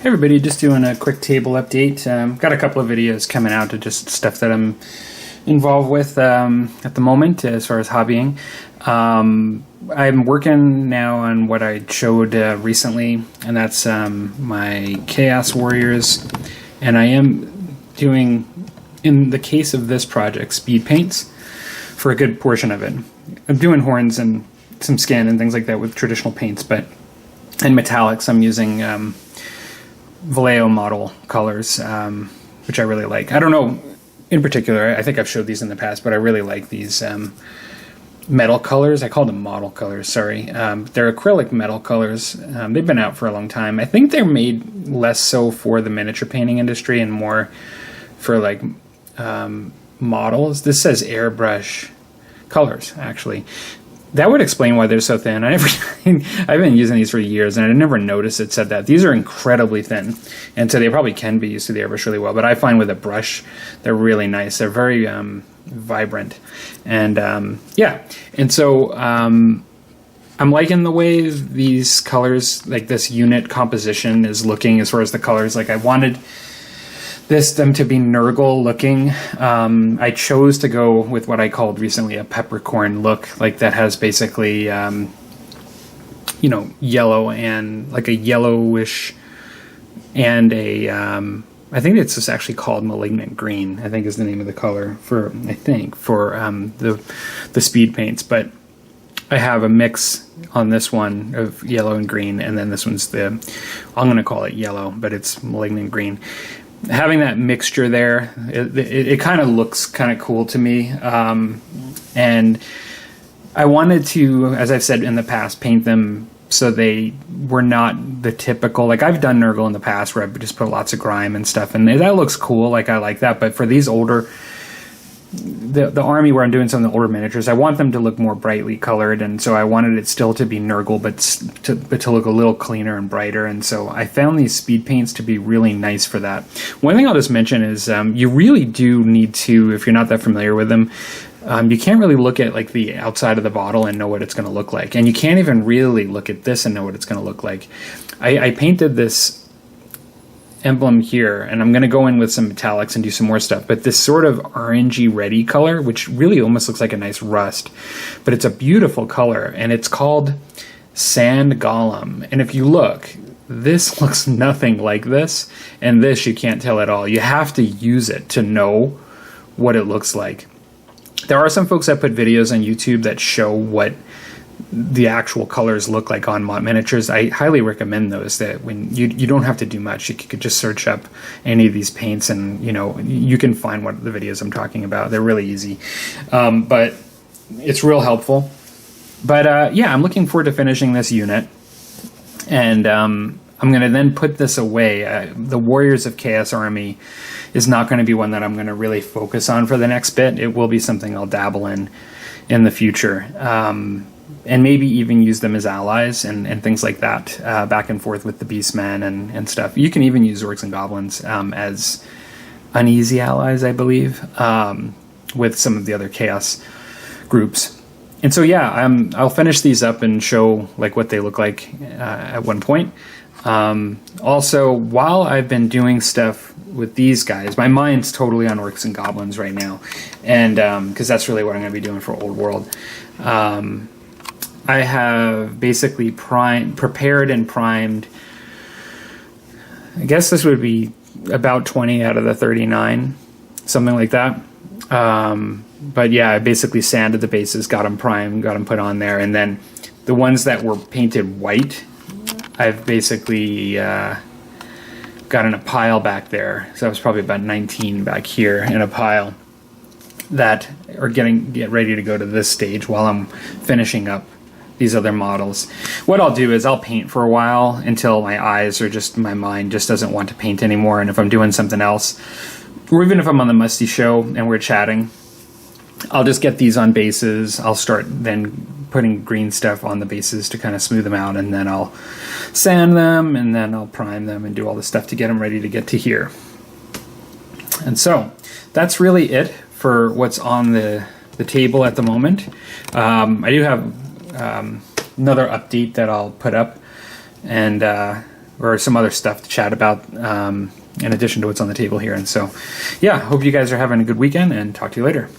Hey everybody, just doing a quick table update. Got a couple of videos coming out to just stuff that I'm involved with at the moment as far as hobbying. I'm working now on what I showed recently, and that's my Chaos Warriors, and I am doing, in the case of this project, speed paints for a good portion of it. I'm doing horns and some skin and things like that with traditional paints, but in metallics I'm using Vallejo model colors, which I really like. I don't know in particular, I think I've showed these in the past, but I really like these metal colors. I call them model colors, sorry. They're acrylic metal colors. They've been out for a long time. I think they're made less so for the miniature painting industry and more for like models. This says airbrush colors, actually. That would explain why they're so thin. I've been using these for years, and I never noticed it said that. These are incredibly thin, and so they probably can be used to the airbrush really well, but I find with a brush, they're really nice. They're very vibrant, and yeah. And so I'm liking the way these colors, like this unit composition is looking as far as the colors. Like I wanted them to be Nurgle looking. I chose to go with what I called recently a peppercorn look, like that has basically you know, yellow and like a yellowish and a I think it's just actually called malignant green, I think is the name of the color for the speed paints. But I have a mix on this one of yellow and green, and then this one's I'm gonna call it yellow, but it's malignant green. Having that mixture there, it kind of looks kind of cool to me, and I wanted to, as I've said in the past, paint them so they were not the typical, like I've done Nurgle in the past where I've just put lots of grime and stuff, and that looks cool, like I like that, but for these older, the army where I'm doing some of the older miniatures, I want them to look more brightly colored, and so I wanted it still to be Nurgle, but to look a little cleaner and brighter, and so I found these speed paints to be really nice for that. One thing I'll just mention is you really do need to, if you're not that familiar with them, you can't really look at like the outside of the bottle and know what it's going to look like, and you can't even really look at this and know what it's going to look like. I painted this emblem here, and I'm going to go in with some metallics and do some more stuff, but this sort of orangey reddy color, which really almost looks like a nice rust, but it's a beautiful color, and it's called Sand Golem. And if you look, this looks nothing like this, and this you can't tell at all. You have to use it to know what it looks like. There are some folks that put videos on YouTube that show what the actual colors look like on miniatures. I highly recommend those. That when you don't have to do much, you could just search up any of these paints, and you know, you can find what the videos I'm talking about. They're really easy, but it's real helpful. But yeah, I'm looking forward to finishing this unit, and I'm going to then put this away. The Warriors of Chaos Army is not going to be one that I'm going to really focus on for the next bit. It will be something I'll dabble in the future. And maybe even use them as allies and things like that, back and forth with the Beastmen and stuff. You can even use Orcs and Goblins as uneasy allies, I believe, with some of the other Chaos groups. And so yeah, I'll finish these up and show like what they look like at one point. Also, while I've been doing stuff with these guys, my mind's totally on Orcs and Goblins right now, and because that's really what I'm going to be doing for Old World. I have basically prepared and primed, I guess this would be about 20 out of the 39, something like that. But yeah, I basically sanded the bases, got them primed, got them put on there, and then the ones that were painted white, I've basically got in a pile back there. So I was probably about 19 back here in a pile that are get ready to go to this stage while I'm finishing up these other models. What I'll do is I'll paint for a while until my eyes or just my mind just doesn't want to paint anymore, and if I'm doing something else, or even if I'm on the Musty show and we're chatting, I'll just get these on bases. I'll start then putting green stuff on the bases to kind of smooth them out, and then I'll sand them, and then I'll prime them and do all the stuff to get them ready to get to here. And so that's really it for what's on the table at the moment. I do have another update that I'll put up, and or some other stuff to chat about in addition to what's on the table here. And so, yeah, hope you guys are having a good weekend, and talk to you later.